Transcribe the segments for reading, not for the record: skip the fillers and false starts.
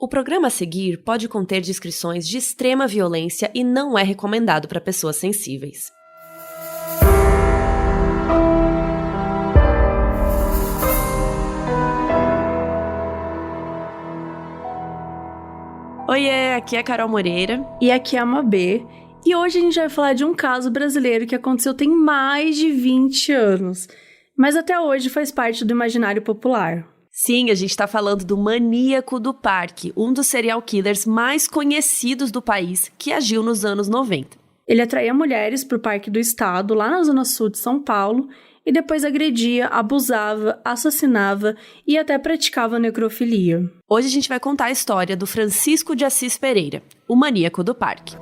O programa a seguir pode conter descrições de extrema violência e não é recomendado para pessoas sensíveis. Oiê, aqui é a Carol Moreira. E aqui é a Mabê. E hoje a gente vai falar de um caso brasileiro que aconteceu tem mais de 20 anos. Mas até hoje faz parte do imaginário popular. Sim, a gente tá falando do Maníaco do Parque, um dos serial killers mais conhecidos do país, que agiu nos anos 90. Ele atraía mulheres pro Parque do Estado, lá na zona sul de São Paulo, e depois agredia, abusava, assassinava e até praticava necrofilia. Hoje a gente vai contar a história do Francisco de Assis Pereira, o Maníaco do Parque.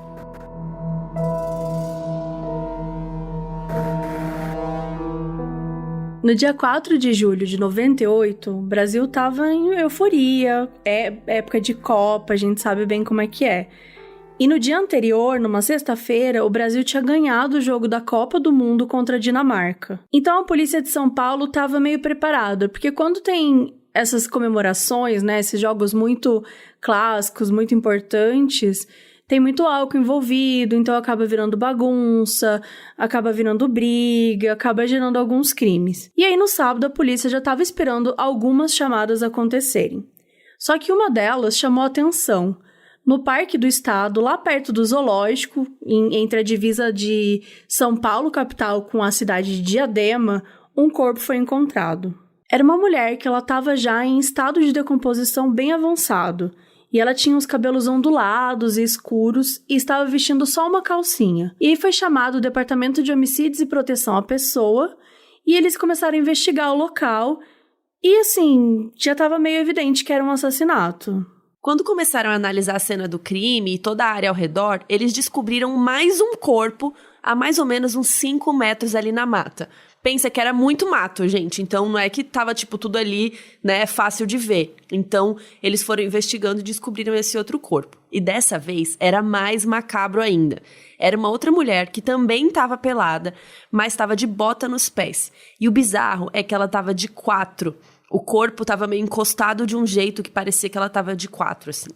No dia 4 de julho de 98, o Brasil estava em euforia, época de Copa, a gente sabe bem como é que é. E no dia anterior, numa sexta-feira, o Brasil tinha ganhado o jogo da Copa do Mundo contra a Dinamarca. Então a polícia de São Paulo estava meio preparada, porque quando tem essas comemorações, né, esses jogos muito clássicos, muito importantes, tem muito álcool envolvido, então acaba virando bagunça, acaba virando briga, acaba gerando alguns crimes. E aí no sábado a polícia já estava esperando algumas chamadas acontecerem. Só que uma delas chamou a atenção. No Parque do Estado, lá perto do zoológico, entre a divisa de São Paulo, capital, com a cidade de Diadema, um corpo foi encontrado. Era uma mulher que ela estava já em estado de decomposição bem avançado. E ela tinha os cabelos ondulados e escuros e estava vestindo só uma calcinha. E aí foi chamado o Departamento de Homicídios e Proteção à Pessoa e eles começaram a investigar o local e, assim, já estava meio evidente que era um assassinato. Quando começaram a analisar a cena do crime e toda a área ao redor, eles descobriram mais um corpo a mais ou menos uns 5 metros ali na mata. Pensa que era muito mato, gente, então não é que tava, tudo ali, né, fácil de ver. Então, eles foram investigando e descobriram esse outro corpo. E dessa vez, era mais macabro ainda. Era uma outra mulher que também estava pelada, mas estava de bota nos pés. E o bizarro é que ela estava de 4. O corpo estava meio encostado de um jeito que parecia que ela estava de 4, assim.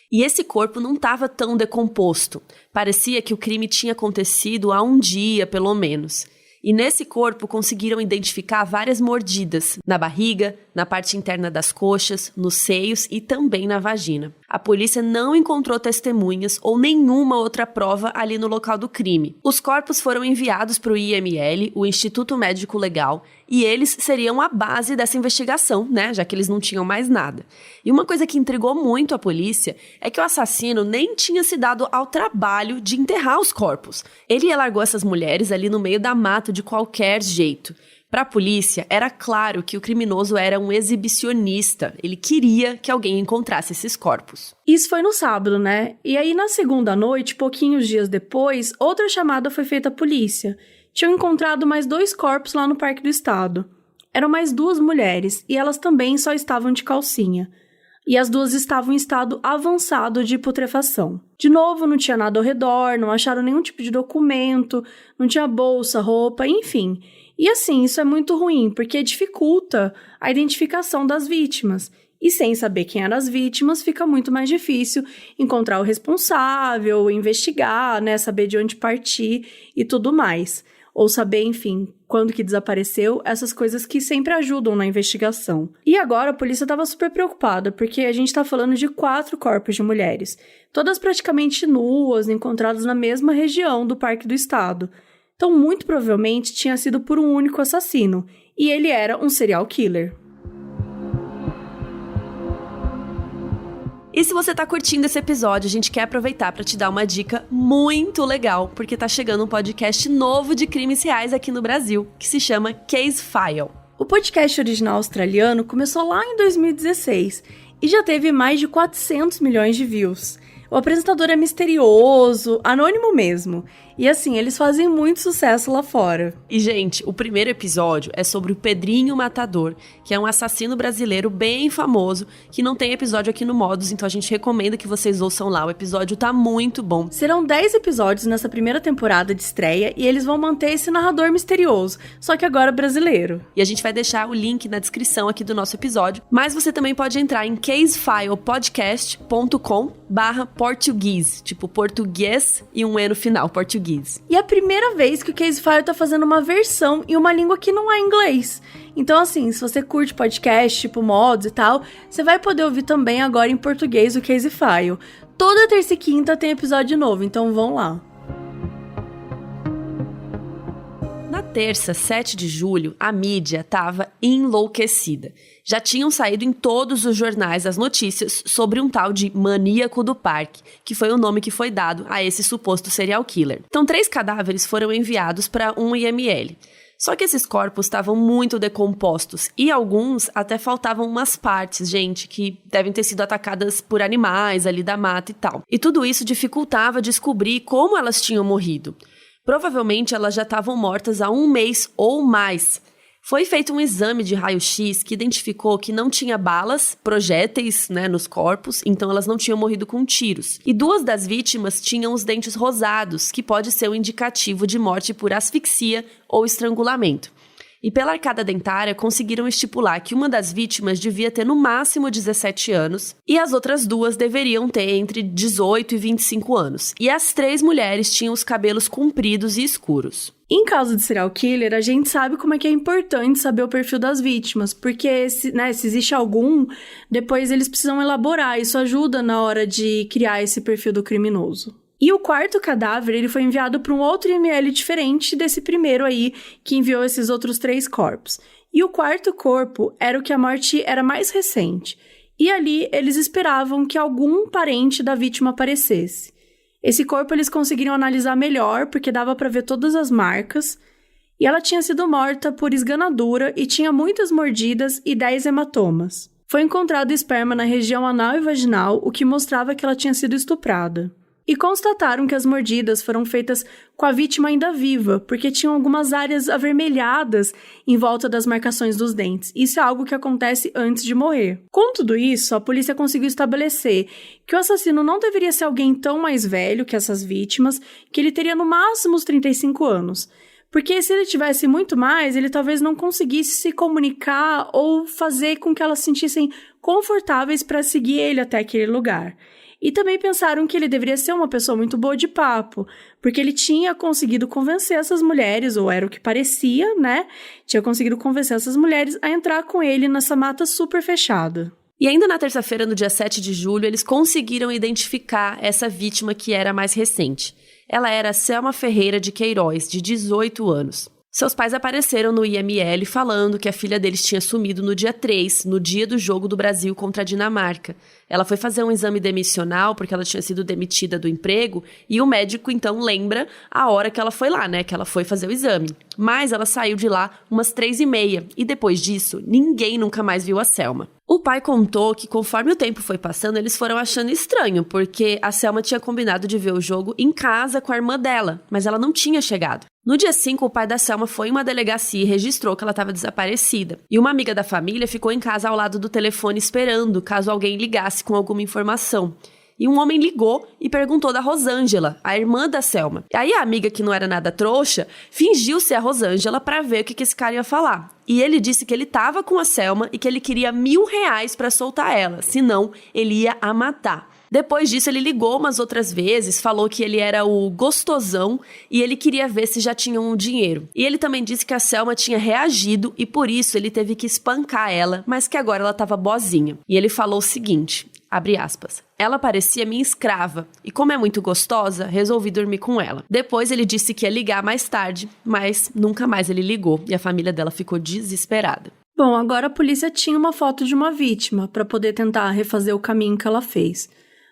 E esse corpo não estava tão decomposto. Parecia que o crime tinha acontecido há um dia, pelo menos. E nesse corpo conseguiram identificar várias mordidas na barriga, na parte interna das coxas, nos seios e também na vagina. A polícia não encontrou testemunhas ou nenhuma outra prova ali no local do crime. Os corpos foram enviados para o IML, o Instituto Médico Legal, e eles seriam a base dessa investigação, né, já que eles não tinham mais nada. E uma coisa que intrigou muito a polícia é que o assassino nem tinha se dado ao trabalho de enterrar os corpos. Ele largou essas mulheres ali no meio da mata de qualquer jeito. Para a polícia, era claro que o criminoso era um exibicionista. Ele queria que alguém encontrasse esses corpos. Isso foi no sábado, né? E aí, na segunda noite, pouquinhos dias depois, outra chamada foi feita à polícia. Tinham encontrado mais 2 corpos lá no Parque do Estado. Eram mais 2 mulheres, e elas também só estavam de calcinha. E as 2 estavam em estado avançado de putrefação. De novo, não tinha nada ao redor, não acharam nenhum tipo de documento, não tinha bolsa, roupa, enfim. E assim, isso é muito ruim, porque dificulta a identificação das vítimas. E sem saber quem eram as vítimas, fica muito mais difícil encontrar o responsável, investigar, né, saber de onde partir e tudo mais. Ou saber, enfim, quando que desapareceu, essas coisas que sempre ajudam na investigação. E agora a polícia estava super preocupada, porque a gente está falando de 4 corpos de mulheres, todas praticamente nuas, encontradas na mesma região do Parque do Estado. Então, muito provavelmente, tinha sido por um único assassino, e ele era um serial killer. E se você tá curtindo esse episódio, a gente quer aproveitar para te dar uma dica muito legal, porque tá chegando um podcast novo de crimes reais aqui no Brasil, que se chama Case File. O podcast original australiano começou lá em 2016 e já teve mais de 400 milhões de views. O apresentador é misterioso, anônimo mesmo. E assim, eles fazem muito sucesso lá fora. E, gente, o primeiro episódio é sobre o Pedrinho Matador, que é um assassino brasileiro bem famoso, que não tem episódio aqui no Modus, então a gente recomenda que vocês ouçam lá. O episódio tá muito bom. Serão 10 episódios nessa primeira temporada de estreia e eles vão manter esse narrador misterioso, só que agora brasileiro. E a gente vai deixar o link na descrição aqui do nosso episódio, mas você também pode entrar em casefilepodcast.com/português, tipo português e um E no final, português. E é a primeira vez que o Casefile tá fazendo uma versão em uma língua que não é inglês. Então, assim, se você curte podcast, tipo Mods e tal, você vai poder ouvir também agora em português o Casefile. Toda terça e quinta tem episódio novo, então vão lá. Na terça, 7 de julho, a mídia estava enlouquecida. Já tinham saído em todos os jornais as notícias sobre um tal de maníaco do parque, que foi o nome que foi dado a esse suposto serial killer. Então, 3 cadáveres foram enviados para um IML. Só que esses corpos estavam muito decompostos e alguns até faltavam umas partes, gente, que devem ter sido atacadas por animais ali da mata e tal. E tudo isso dificultava descobrir como elas tinham morrido. Provavelmente elas já estavam mortas há 1 mês ou mais. Foi feito um exame de raio-x que identificou que não tinha balas, projéteis, nos corpos, então elas não tinham morrido com tiros. E 2 das vítimas tinham os dentes rosados, que pode ser um indicativo de morte por asfixia ou estrangulamento. E pela arcada dentária, conseguiram estipular que uma das vítimas devia ter no máximo 17 anos e as outras 2 deveriam ter entre 18 e 25 anos. E as 3 mulheres tinham os cabelos compridos e escuros. Em caso de serial killer, a gente sabe como é que é importante saber o perfil das vítimas, porque se existe algum, depois eles precisam elaborar. Isso ajuda na hora de criar esse perfil do criminoso. E o 4º cadáver, ele foi enviado para um outro IML diferente desse primeiro aí, que enviou esses outros 3 corpos. E o 4º corpo era o que a morte era mais recente. E ali, eles esperavam que algum parente da vítima aparecesse. Esse corpo eles conseguiram analisar melhor, porque dava para ver todas as marcas. E ela tinha sido morta por esganadura e tinha muitas mordidas e 10 hematomas. Foi encontrado esperma na região anal e vaginal, o que mostrava que ela tinha sido estuprada. E constataram que as mordidas foram feitas com a vítima ainda viva, porque tinham algumas áreas avermelhadas em volta das marcações dos dentes. Isso é algo que acontece antes de morrer. Com tudo isso, a polícia conseguiu estabelecer que o assassino não deveria ser alguém tão mais velho que essas vítimas, que ele teria no máximo os 35 anos. Porque se ele tivesse muito mais, ele talvez não conseguisse se comunicar ou fazer com que elas se sentissem confortáveis para seguir ele até aquele lugar. E também pensaram que ele deveria ser uma pessoa muito boa de papo, porque ele tinha conseguido convencer essas mulheres, ou era o que parecia, Tinha conseguido convencer essas mulheres a entrar com ele nessa mata super fechada. E ainda na terça-feira, no dia 7 de julho, eles conseguiram identificar essa vítima que era mais recente. Ela era Selma Ferreira de Queiroz, de 18 anos. Seus pais apareceram no IML falando que a filha deles tinha sumido no dia 3, no dia do jogo do Brasil contra a Dinamarca. Ela foi fazer um exame demissional porque ela tinha sido demitida do emprego e o médico então lembra a hora que ela foi lá, que ela foi fazer o exame. Mas ela saiu de lá umas 3h30 e depois disso ninguém nunca mais viu a Selma. O pai contou que conforme o tempo foi passando, eles foram achando estranho, porque a Selma tinha combinado de ver o jogo em casa com a irmã dela, mas ela não tinha chegado. No dia 5, o pai da Selma foi em uma delegacia e registrou que ela estava desaparecida. E uma amiga da família ficou em casa ao lado do telefone esperando, caso alguém ligasse com alguma informação. E um homem ligou e perguntou da Rosângela, a irmã da Selma. E aí a amiga, que não era nada trouxa, fingiu ser a Rosângela para ver o que esse cara ia falar. E ele disse que ele estava com a Selma e que ele queria R$1.000 para soltar ela, senão ele ia a matar. Depois disso, ele ligou umas outras vezes, falou que ele era o gostosão e ele queria ver se já tinham o dinheiro. E ele também disse que a Selma tinha reagido e por isso ele teve que espancar ela, mas que agora ela estava boazinha. E ele falou o seguinte, abre aspas, ela parecia minha escrava e como é muito gostosa, resolvi dormir com ela. Depois ele disse que ia ligar mais tarde, mas nunca mais ele ligou e a família dela ficou desesperada. Bom, agora a polícia tinha uma foto de uma vítima para poder tentar refazer o caminho que ela fez.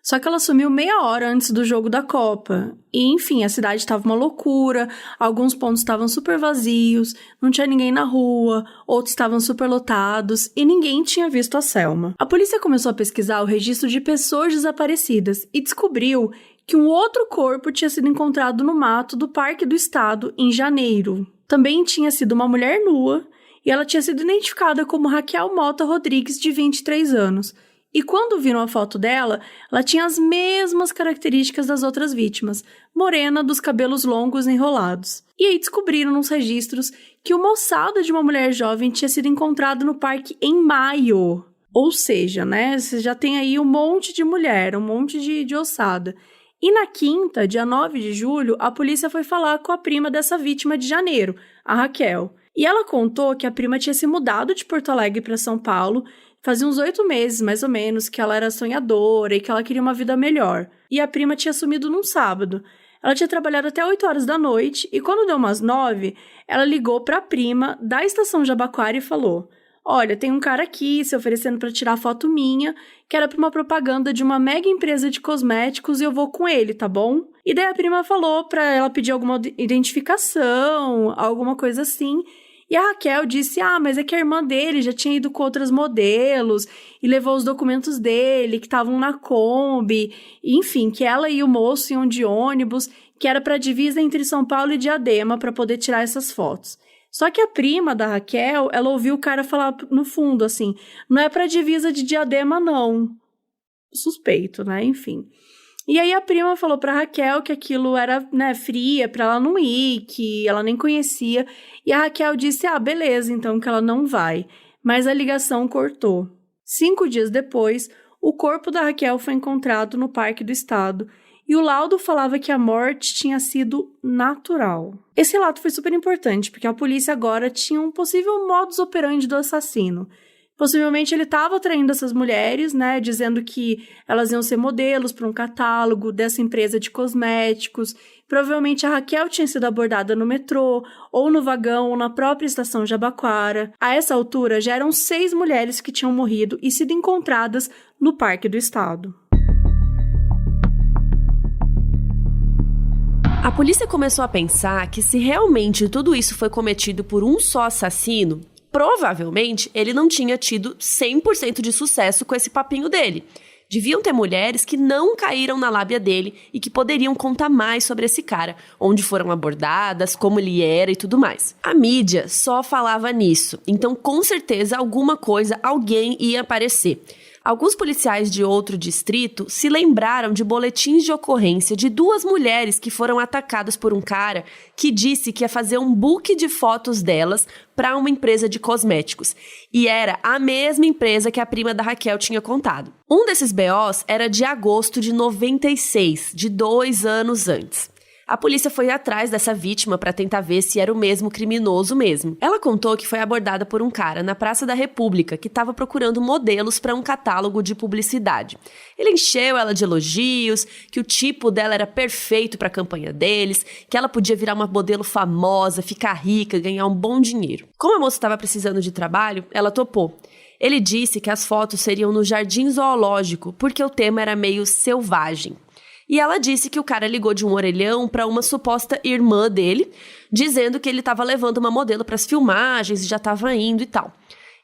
Só que ela sumiu meia hora antes do jogo da Copa. E, enfim, a cidade estava uma loucura, alguns pontos estavam super vazios, não tinha ninguém na rua, outros estavam super lotados e ninguém tinha visto a Selma. A polícia começou a pesquisar o registro de pessoas desaparecidas e descobriu que um outro corpo tinha sido encontrado no mato do Parque do Estado em janeiro. Também tinha sido uma mulher nua e ela tinha sido identificada como Raquel Mota Rodrigues, de 23 anos. E quando viram a foto dela, ela tinha as mesmas características das outras vítimas, morena, dos cabelos longos enrolados. E aí descobriram nos registros que uma ossada de uma mulher jovem tinha sido encontrada no parque em maio. Ou seja, né, você já tem aí um monte de mulher, um monte de ossada. E na quinta, dia 9 de julho, a polícia foi falar com a prima dessa vítima de janeiro, a Raquel. E ela contou que a prima tinha se mudado de Porto Alegre para São Paulo. Fazia uns 8 meses, mais ou menos, que ela era sonhadora e que ela queria uma vida melhor. E a prima tinha sumido num sábado. Ela tinha trabalhado até 8 horas da noite e quando deu umas 9, ela ligou para a prima da estação Jabaquara e falou: olha, tem um cara aqui se oferecendo para tirar foto minha, que era para uma propaganda de uma mega empresa de cosméticos e eu vou com ele, tá bom? E daí a prima falou para ela pedir alguma identificação, alguma coisa assim. E a Raquel disse, mas é que a irmã dele já tinha ido com outros modelos e levou os documentos dele, que estavam na Kombi, enfim, que ela e o moço iam de ônibus, que era para a divisa entre São Paulo e Diadema para poder tirar essas fotos. Só que a prima da Raquel, ela ouviu o cara falar no fundo, assim, não é para divisa de Diadema, não. Suspeito, né? Enfim. E aí a prima falou pra Raquel que aquilo era, né, fria, pra ela não ir, que ela nem conhecia. E a Raquel disse, beleza, então que ela não vai. Mas a ligação cortou. 5 dias depois, o corpo da Raquel foi encontrado no Parque do Estado. E o laudo falava que a morte tinha sido natural. Esse relato foi super importante, porque a polícia agora tinha um possível modus operandi do assassino. Possivelmente ele estava atraindo essas mulheres, né, dizendo que elas iam ser modelos para um catálogo dessa empresa de cosméticos. Provavelmente a Raquel tinha sido abordada no metrô, ou no vagão, ou na própria estação Jabaquara. A essa altura, já eram 6 mulheres que tinham morrido e sido encontradas no Parque do Estado. A polícia começou a pensar que se realmente tudo isso foi cometido por um só assassino, provavelmente ele não tinha tido 100% de sucesso com esse papinho dele. Deviam ter mulheres que não caíram na lábia dele e que poderiam contar mais sobre esse cara, onde foram abordadas, como ele era e tudo mais. A mídia só falava nisso, então com certeza alguma coisa, alguém ia aparecer. Alguns policiais de outro distrito se lembraram de boletins de ocorrência de 2 mulheres que foram atacadas por um cara que disse que ia fazer um book de fotos delas para uma empresa de cosméticos. E era a mesma empresa que a prima da Raquel tinha contado. Um desses BOs era de agosto de 96, de 2 anos antes. A polícia foi atrás dessa vítima para tentar ver se era o mesmo criminoso mesmo. Ela contou que foi abordada por um cara na Praça da República que estava procurando modelos para um catálogo de publicidade. Ele encheu ela de elogios, que o tipo dela era perfeito para a campanha deles, que ela podia virar uma modelo famosa, ficar rica, ganhar um bom dinheiro. Como a moça estava precisando de trabalho, ela topou. Ele disse que as fotos seriam no Jardim Zoológico, porque o tema era meio selvagem. E ela disse que o cara ligou de um orelhão para uma suposta irmã dele, dizendo que ele estava levando uma modelo para as filmagens e já estava indo e tal.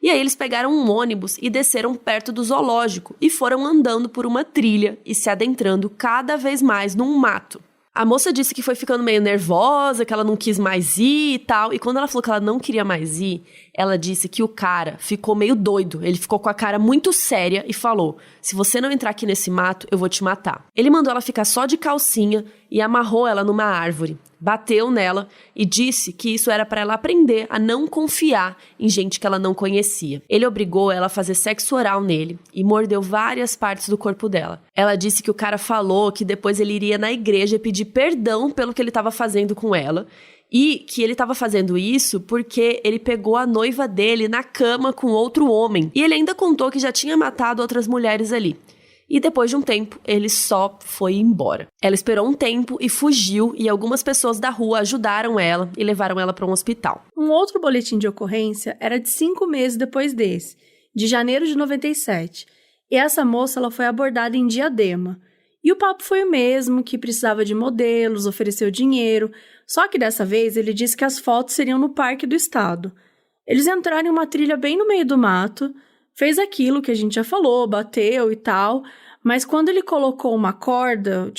E aí eles pegaram um ônibus e desceram perto do zoológico e foram andando por uma trilha e se adentrando cada vez mais num mato. A moça disse que foi ficando meio nervosa, que ela não quis mais ir e tal. E quando ela falou que ela não queria mais ir, ela disse que o cara ficou meio doido. Ele ficou com a cara muito séria e falou: se você não entrar aqui nesse mato, eu vou te matar. Ele mandou ela ficar só de calcinha e amarrou ela numa árvore. Bateu nela e disse que isso era para ela aprender a não confiar em gente que ela não conhecia. Ele obrigou ela a fazer sexo oral nele e mordeu várias partes do corpo dela. Ela disse que o cara falou que depois ele iria na igreja pedir perdão pelo que ele estava fazendo com ela e que ele estava fazendo isso porque ele pegou a noiva dele na cama com outro homem. E ele ainda contou que já tinha matado outras mulheres ali. E depois de um tempo, ele só foi embora. Ela esperou um tempo e fugiu, e algumas pessoas da rua ajudaram ela e levaram ela para um hospital. Um outro boletim de ocorrência era de 5 meses depois desse, de janeiro de 97. E essa moça ela foi abordada em Diadema. E o papo foi o mesmo, que precisava de modelos, ofereceu dinheiro, só que dessa vez ele disse que as fotos seriam no Parque do Estado. Eles entraram em uma trilha bem no meio do mato, fez aquilo que a gente já falou, bateu e tal, mas quando ele colocou uma corda,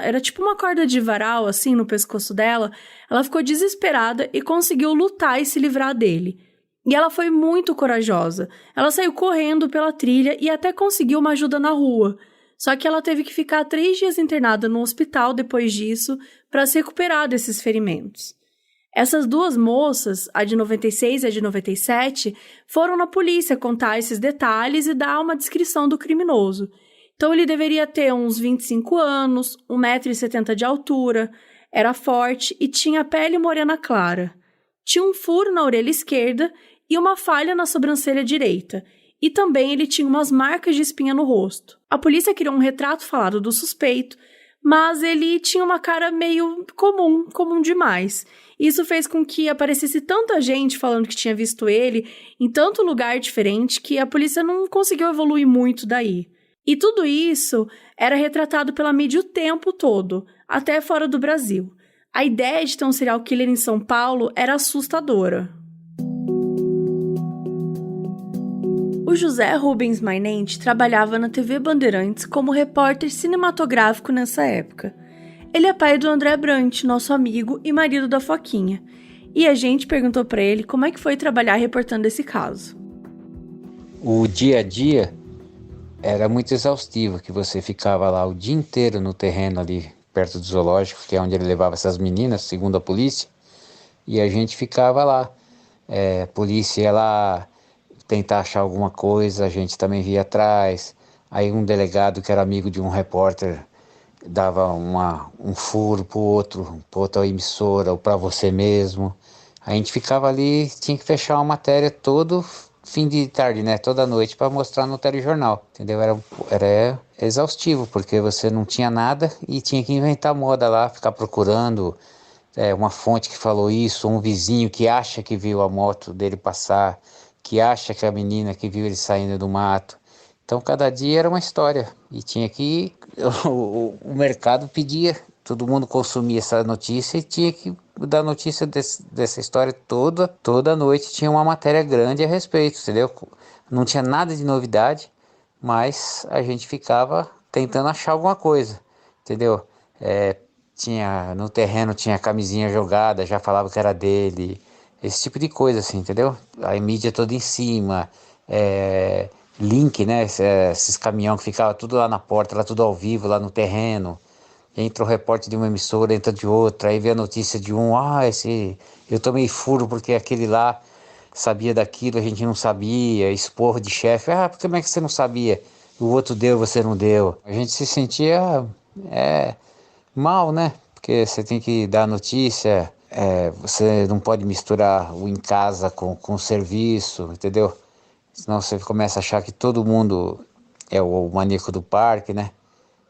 era tipo uma corda de varal, assim, no pescoço dela, ela ficou desesperada e conseguiu lutar e se livrar dele. E ela foi muito corajosa. Ela saiu correndo pela trilha e até conseguiu uma ajuda na rua. Só que ela teve que ficar 3 dias internada no hospital depois disso para se recuperar desses ferimentos. Essas 2 moças, a de 96 e a de 97, foram na polícia contar esses detalhes e dar uma descrição do criminoso. Então ele deveria ter uns 25 anos, 1,70 m de altura, era forte e tinha pele morena clara. Tinha um furo na orelha esquerda e uma falha na sobrancelha direita. E também ele tinha umas marcas de espinha no rosto. A polícia criou um retrato falado do suspeito, mas ele tinha uma cara meio comum demais. Isso fez com que aparecesse tanta gente falando que tinha visto ele em tanto lugar diferente que a polícia não conseguiu evoluir muito daí. E tudo isso era retratado pela mídia o tempo todo, até fora do Brasil. A ideia de ter um serial killer em São Paulo era assustadora. O José Rubens Mainente trabalhava na TV Bandeirantes como repórter cinematográfico nessa época. Ele é pai do André Brant, nosso amigo e marido da Foquinha. E a gente perguntou para ele como é que foi trabalhar reportando esse caso. O dia a dia era muito exaustivo, que você ficava lá o dia inteiro no terreno ali perto do zoológico, que é onde ele levava essas meninas, segundo a polícia, e a gente ficava lá. A polícia ia lá tentar achar alguma coisa, a gente também via atrás. Aí um delegado que era amigo de um repórter dava um furo para outra emissora ou para você mesmo. A gente ficava ali, tinha que fechar uma matéria todo fim de tarde, né? Toda noite para mostrar no telejornal, entendeu? Era exaustivo, porque você não tinha nada e tinha que inventar moda lá, ficar procurando uma fonte que falou isso, um vizinho que acha que viu a moto dele passar, que acha que a menina que viu ele saindo do mato. Então cada dia era uma história e tinha que o mercado pedia, todo mundo consumia essa notícia e tinha que dar notícia dessa história toda noite tinha uma matéria grande a respeito, entendeu? Não tinha nada de novidade, mas a gente ficava tentando achar alguma coisa, entendeu? No terreno tinha camisinha jogada, já falava que era dele, esse tipo de coisa assim, entendeu? A mídia toda em cima, link, né? Esses caminhões que ficavam tudo lá na porta, lá tudo ao vivo, lá no terreno. Entra o repórter de uma emissora, entra de outra, aí vê a notícia de um, eu tomei furo porque aquele lá sabia daquilo, a gente não sabia, esporro de chefe, como é que você não sabia? O outro deu, você não deu. A gente se sentia mal, né? Porque você tem que dar notícia, você não pode misturar o em casa com o serviço, entendeu? Senão você começa a achar que todo mundo é o maníaco do parque, né?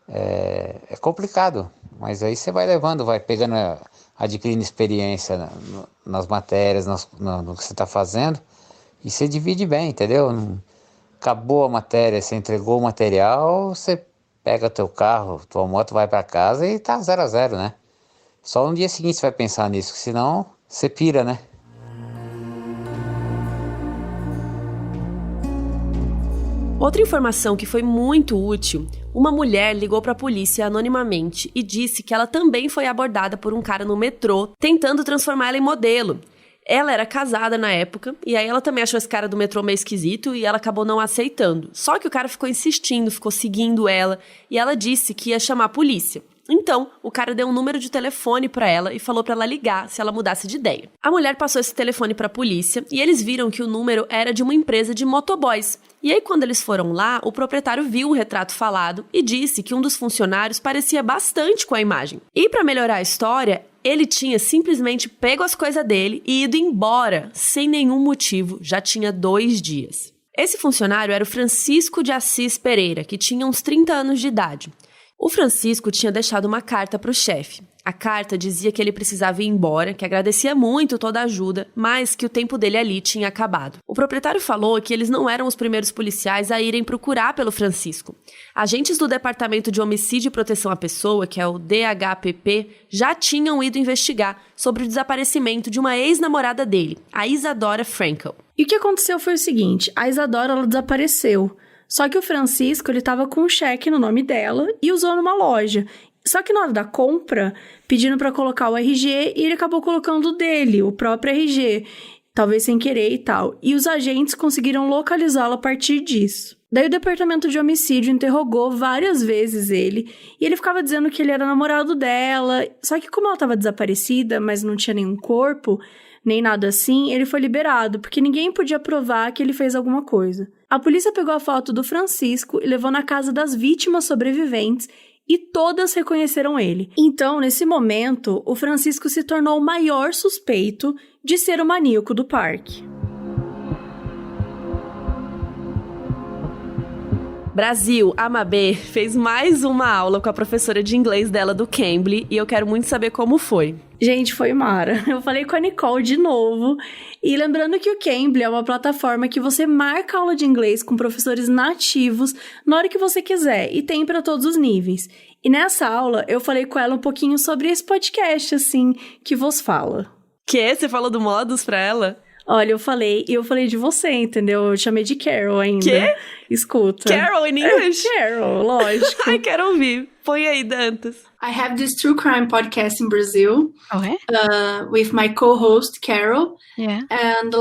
É complicado, mas aí você vai levando, vai pegando, adquirindo experiência nas matérias, no que você está fazendo, e você divide bem, entendeu? Acabou a matéria, você entregou o material, você pega teu carro, tua moto, vai para casa e tá 0-0, né? Só no dia seguinte você vai pensar nisso, senão você pira, né? Outra informação que foi muito útil, uma mulher ligou para a polícia anonimamente e disse que ela também foi abordada por um cara no metrô, tentando transformar ela em modelo. Ela era casada na época, e aí ela também achou esse cara do metrô meio esquisito e ela acabou não aceitando. Só que o cara ficou insistindo, ficou seguindo ela, e ela disse que ia chamar a polícia. Então, o cara deu um número de telefone pra ela e falou pra ela ligar se ela mudasse de ideia. A mulher passou esse telefone pra polícia e eles viram que o número era de uma empresa de motoboys. E aí, quando eles foram lá, o proprietário viu o retrato falado e disse que um dos funcionários parecia bastante com a imagem. E pra melhorar a história, ele tinha simplesmente pego as coisas dele e ido embora, sem nenhum motivo, já tinha 2 dias. Esse funcionário era o Francisco de Assis Pereira, que tinha uns 30 anos de idade. O Francisco tinha deixado uma carta para o chefe. A carta dizia que ele precisava ir embora, que agradecia muito toda a ajuda, mas que o tempo dele ali tinha acabado. O proprietário falou que eles não eram os primeiros policiais a irem procurar pelo Francisco. Agentes do Departamento de Homicídio e Proteção à Pessoa, que é o DHPP, já tinham ido investigar sobre o desaparecimento de uma ex-namorada dele, a Isadora Frankel. E o que aconteceu foi o seguinte, a Isadora ela desapareceu. Só que o Francisco, ele tava com um cheque no nome dela e usou numa loja. Só que na hora da compra, pedindo pra colocar o RG, e ele acabou colocando o dele, o próprio RG, talvez sem querer e tal. E os agentes conseguiram localizá-lo a partir disso. Daí o departamento de homicídio interrogou várias vezes ele, e ele ficava dizendo que ele era namorado dela. Só que como ela tava desaparecida, mas não tinha nenhum corpo, nem nada assim, ele foi liberado, porque ninguém podia provar que ele fez alguma coisa. A polícia pegou a foto do Francisco e levou na casa das vítimas sobreviventes, e todas reconheceram ele. Então, nesse momento, o Francisco se tornou o maior suspeito de ser o maníaco do parque. Brasil, a Mabê fez mais uma aula com a professora de inglês dela do Cambly e eu quero muito saber como foi. Gente, foi mara. Eu falei com a Nicole de novo. E lembrando que o Cambly é uma plataforma que você marca aula de inglês com professores nativos na hora que você quiser. E tem para todos os níveis. E nessa aula, eu falei com ela um pouquinho sobre esse podcast, assim, que vos fala. Que? Você falou do Modus pra ela? Olha, eu falei de você, entendeu? Eu chamei de Carol ainda. Quê? Escuta. Carol in English? Carol, lógico. Ai, quero ouvir. Põe aí, Dantas. I have this true crime podcast in Brazil. Okay. With my co-host, Carol. Yeah. And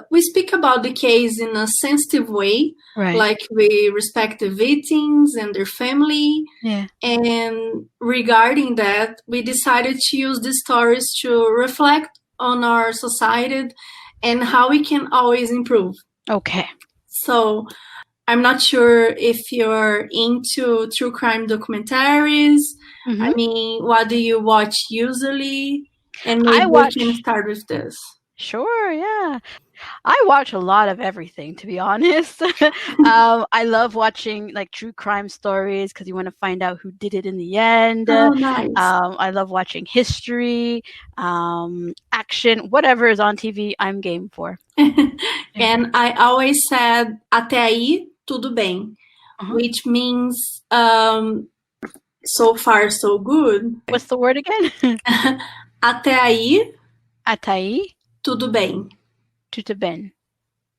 we speak about the case in a sensitive way. Right. Like we respect the victims and their family. Yeah. And regarding that, we decided to use these stories to reflect on our society and how we can always improve. Okay. So I'm not sure if you're into true crime documentaries. Mm-hmm. I mean, what do you watch usually? And maybe we can start with this. Sure, yeah. I watch a lot of everything, to be honest. I love watching like true crime stories because you want to find out who did it in the end. Oh, nice. I love watching history, action, whatever is on TV, I'm game for. And I always said, até aí, tudo bem. Which means, so far, so good. What's the word again? Até aí. Até aí. Tudo bem. Tudo bem.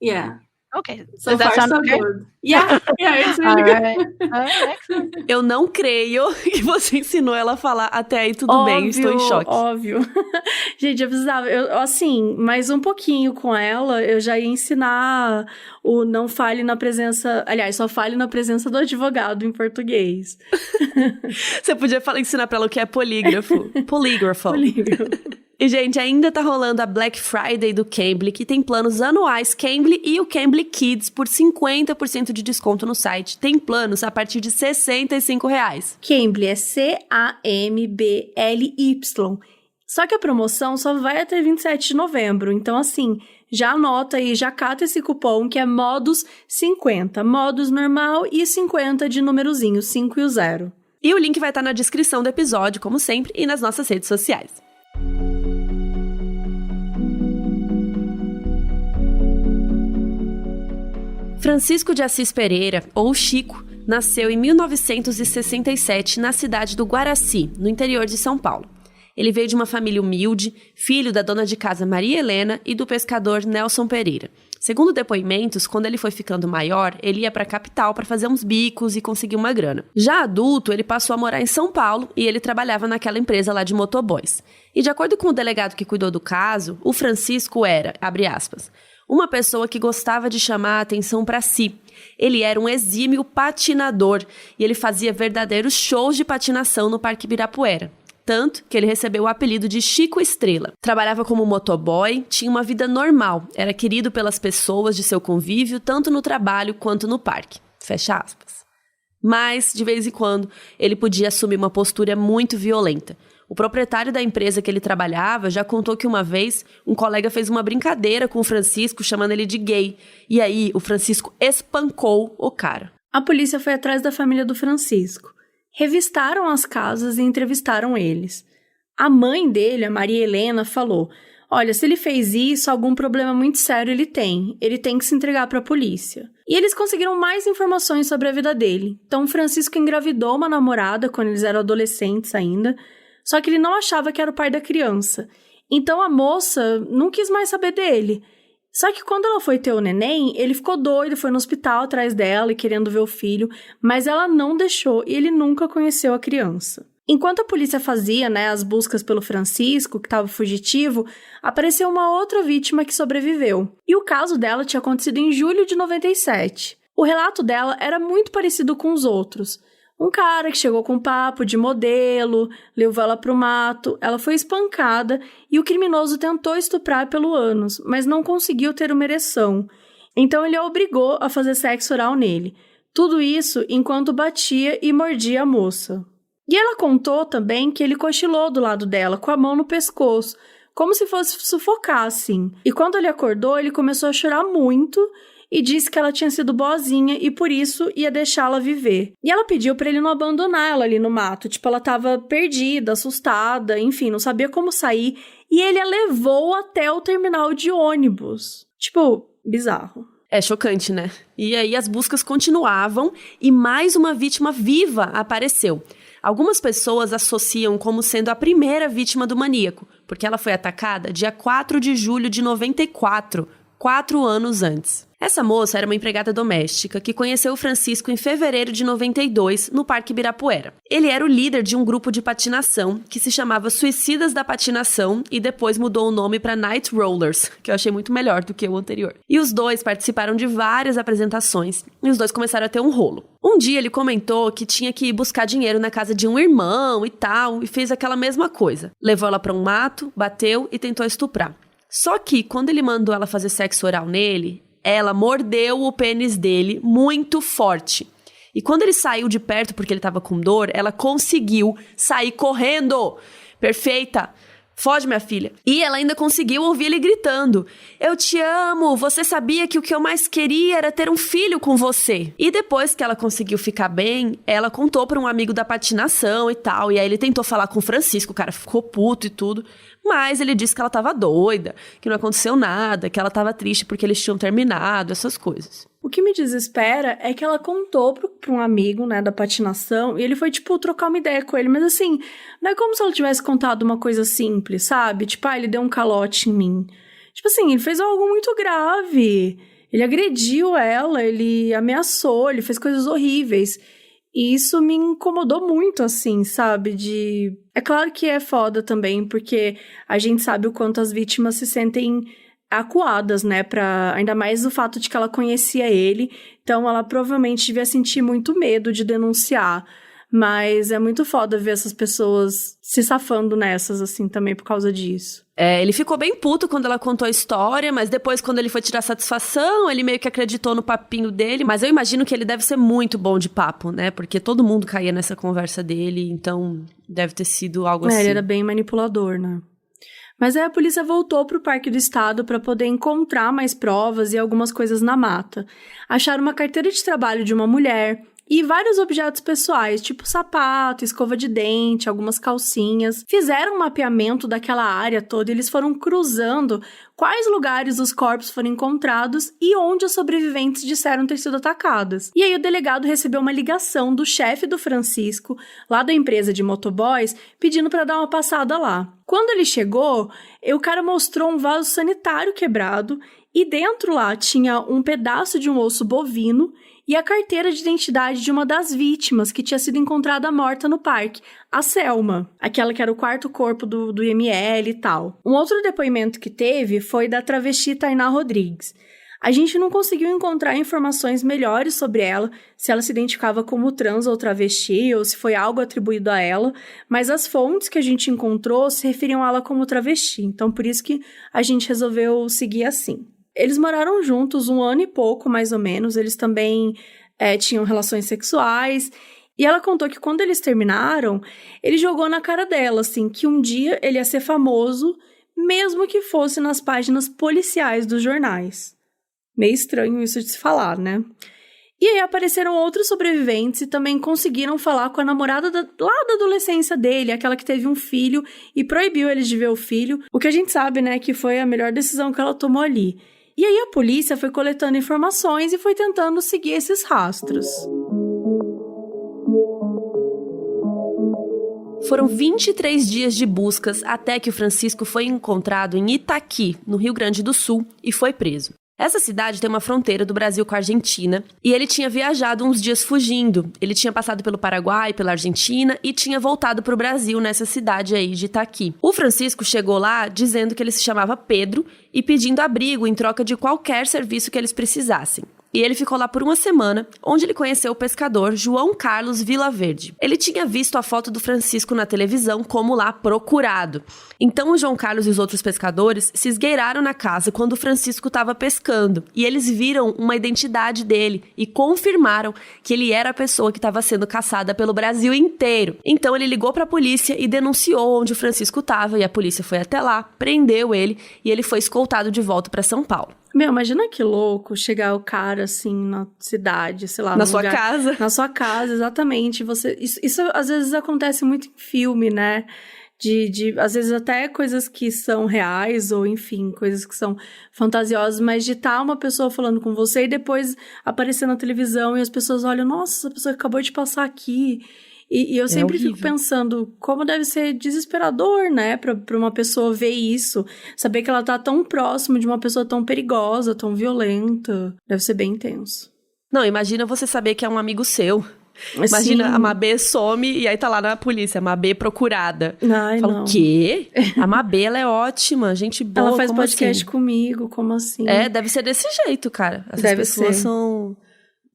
Yeah. Okay. So Does that far, sound so okay? good. Yeah, it's really good. All right, excellent. Eu não creio que você ensinou ela a falar até aí tudo bem, estou em choque. Óbvio. Gente, eu precisava, assim, mais um pouquinho com ela, eu já ia ensinar o não fale na presença, aliás, só fale na presença do advogado em português. Você podia ensinar pra ela o que é polígrafo. Polígrafo. E, gente, ainda tá rolando a Black Friday do Cambly, que tem planos anuais Cambly e o Cambly Kids por 50% de desconto no site. Tem planos a partir de R$ 65. Cambly é C-A-M-B-L-Y. Só que a promoção só vai até 27 de novembro. Então, assim, já anota aí, já cata esse cupom que é Modus 50. Modus normal e 50 de numerozinho, 5 e o 0. E o link vai estar na descrição do episódio, como sempre, e nas nossas redes sociais. Francisco de Assis Pereira, ou Chico, nasceu em 1967 na cidade do Guaraci, no interior de São Paulo. Ele veio de uma família humilde, filho da dona de casa Maria Helena e do pescador Nelson Pereira. Segundo depoimentos, quando ele foi ficando maior, ele ia para a capital para fazer uns bicos e conseguir uma grana. Já adulto, ele passou a morar em São Paulo e ele trabalhava naquela empresa lá de motoboys. E de acordo com o delegado que cuidou do caso, o Francisco era, abre aspas, uma pessoa que gostava de chamar a atenção para si. Ele era um exímio patinador e ele fazia verdadeiros shows de patinação no Parque Ibirapuera. Tanto que ele recebeu o apelido de Chico Estrela. Trabalhava como motoboy, tinha uma vida normal, era querido pelas pessoas de seu convívio, tanto no trabalho quanto no parque. Fecha aspas. Mas, de vez em quando, ele podia assumir uma postura muito violenta. O proprietário da empresa que ele trabalhava já contou que uma vez um colega fez uma brincadeira com o Francisco, chamando ele de gay. E aí, o Francisco espancou o cara. A polícia foi atrás da família do Francisco. revistaram as casas e entrevistaram eles. A mãe dele, a Maria Helena, falou: olha, se ele fez isso, algum problema muito sério ele tem que se entregar para a polícia. E eles conseguiram mais informações sobre a vida dele. Então, Francisco engravidou uma namorada quando eles eram adolescentes ainda, só que ele não achava que era o pai da criança. Então, a moça não quis mais saber dele. Só que quando ela foi ter o neném, ele ficou doido, foi no hospital atrás dela e querendo ver o filho, mas ela não deixou e ele nunca conheceu a criança. Enquanto a polícia fazia, as buscas pelo Francisco, que estava fugitivo, apareceu uma outra vítima que sobreviveu. E o caso dela tinha acontecido em julho de 97. O relato dela era muito parecido com os outros. Um cara que chegou com papo de modelo, levou ela para o mato, ela foi espancada e o criminoso tentou estuprar pelo ânus, mas não conseguiu ter uma ereção. Então ele a obrigou a fazer sexo oral nele. Tudo isso enquanto batia e mordia a moça. E ela contou também que ele cochilou do lado dela, com a mão no pescoço, como se fosse sufocar, assim. E quando ele acordou, ele começou a chorar muito e disse que ela tinha sido boazinha e por isso ia deixá-la viver. E ela pediu pra ele não abandonar ela ali no mato. Tipo, ela tava perdida, assustada, enfim, não sabia como sair. E ele a levou até o terminal de ônibus. Tipo, bizarro. É chocante, né? E aí as buscas continuavam e mais uma vítima viva apareceu. Algumas pessoas associam como sendo a primeira vítima do maníaco, porque ela foi atacada dia 4 de julho de 94, 4 anos antes. Essa moça era uma empregada doméstica que conheceu o Francisco em fevereiro de 92, no Parque Ibirapuera. Ele era o líder de um grupo de patinação que se chamava Suicidas da Patinação e depois mudou o nome para Night Rollers, que eu achei muito melhor do que o anterior. E os dois participaram de várias apresentações e os dois começaram a ter um rolo. Um dia ele comentou que tinha que ir buscar dinheiro na casa de um irmão e tal, e fez aquela mesma coisa. Levou ela para um mato, bateu e tentou estuprar. Só que quando ele mandou ela fazer sexo oral nele, ela mordeu o pênis dele muito forte. E quando ele saiu de perto porque ele estava com dor, ela conseguiu sair correndo. Perfeita. Foge, minha filha. E ela ainda conseguiu ouvir ele gritando: eu te amo, você sabia que o que eu mais queria era ter um filho com você. E depois que ela conseguiu ficar bem, ela contou para um amigo da patinação e tal. E aí ele tentou falar com o Francisco, o cara ficou puto e tudo. Mas ele disse que ela tava doida, que não aconteceu nada, que ela tava triste porque eles tinham terminado, essas coisas. O que me desespera é que ela contou pra um amigo, da patinação, e ele foi, trocar uma ideia com ele, mas assim, não é como se ela tivesse contado uma coisa simples, sabe? Ele deu um calote em mim. Ele fez algo muito grave. Ele agrediu ela, ele ameaçou, ele fez coisas horríveis. E isso me incomodou muito, assim, sabe? É claro que é foda também, porque a gente sabe o quanto as vítimas se sentem acuadas, ainda mais o fato de que ela conhecia ele. Então, ela provavelmente devia sentir muito medo de denunciar. Mas é muito foda ver essas pessoas se safando nessas, assim, também por causa disso. Ele ficou bem puto quando ela contou a história, mas depois, quando ele foi tirar satisfação, ele meio que acreditou no papinho dele. Mas eu imagino que ele deve ser muito bom de papo, né? Porque todo mundo caía nessa conversa dele, então deve ter sido algo assim. Ele era bem manipulador, né? Mas aí a polícia voltou pro Parque do Estado para poder encontrar mais provas e algumas coisas na mata. Acharam uma carteira de trabalho de uma mulher e vários objetos pessoais, tipo sapato, escova de dente, algumas calcinhas. Fizeram um mapeamento daquela área toda e eles foram cruzando quais lugares os corpos foram encontrados e onde as sobreviventes disseram ter sido atacadas. E aí o delegado recebeu uma ligação do chefe do Francisco, lá da empresa de motoboys, pedindo para dar uma passada lá. Quando ele chegou, o cara mostrou um vaso sanitário quebrado e dentro lá tinha um pedaço de um osso bovino e a carteira de identidade de uma das vítimas que tinha sido encontrada morta no parque, a Selma, aquela que era o quarto corpo do IML e tal. Um outro depoimento que teve foi da travesti Tainá Rodrigues. A gente não conseguiu encontrar informações melhores sobre ela, se ela se identificava como trans ou travesti, ou se foi algo atribuído a ela, mas as fontes que a gente encontrou se referiam a ela como travesti, então por isso que a gente resolveu seguir assim. Eles moraram juntos 1 ano e pouco, mais ou menos. Eles também tinham relações sexuais. E ela contou que quando eles terminaram, ele jogou na cara dela, assim, que um dia ele ia ser famoso, mesmo que fosse nas páginas policiais dos jornais. Meio estranho isso de se falar, né? E aí apareceram outros sobreviventes e também conseguiram falar com a namorada lá da adolescência dele, aquela que teve um filho e proibiu eles de ver o filho. O que a gente sabe, né, que foi a melhor decisão que ela tomou ali. E aí a polícia foi coletando informações e foi tentando seguir esses rastros. Foram 23 dias de buscas até que o Francisco foi encontrado em Itaqui, no Rio Grande do Sul, e foi preso. Essa cidade tem uma fronteira do Brasil com a Argentina e ele tinha viajado uns dias fugindo. Ele tinha passado pelo Paraguai, pela Argentina e tinha voltado para o Brasil nessa cidade aí de Itaqui. O Francisco chegou lá dizendo que ele se chamava Pedro e pedindo abrigo em troca de qualquer serviço que eles precisassem. E ele ficou lá por uma semana, onde ele conheceu o pescador João Carlos Vilaverde. Ele tinha visto a foto do Francisco na televisão como lá procurado. Então o João Carlos e os outros pescadores se esgueiraram na casa quando o Francisco estava pescando. E eles viram uma identidade dele e confirmaram que ele era a pessoa que estava sendo caçada pelo Brasil inteiro. Então ele ligou para a polícia e denunciou onde o Francisco estava. E a polícia foi até lá, prendeu ele e ele foi escoltado de volta para São Paulo. Meu, imagina que louco chegar o cara, assim, na cidade, sei lá... Na sua casa. Na sua casa, exatamente. Isso às vezes acontece muito em filme, né? Às vezes até coisas que são reais, ou enfim, coisas que são fantasiosas, mas de estar uma pessoa falando com você e depois aparecer na televisão e as pessoas olham, nossa, essa pessoa acabou de passar aqui... E eu sempre fico pensando como deve ser desesperador, né? Pra uma pessoa ver isso. Saber que ela tá tão próximo de uma pessoa tão perigosa, tão violenta. Deve ser bem intenso. Não, imagina você saber que é um amigo seu. Imagina, a Mabê some e aí tá lá na polícia, a Mabê procurada. Ai, fala, não. O quê? A Mabê, ela é ótima, gente boa, ela faz como podcast assim? Comigo, como assim? É, deve ser desse jeito, cara. Essas Deve pessoas ser. são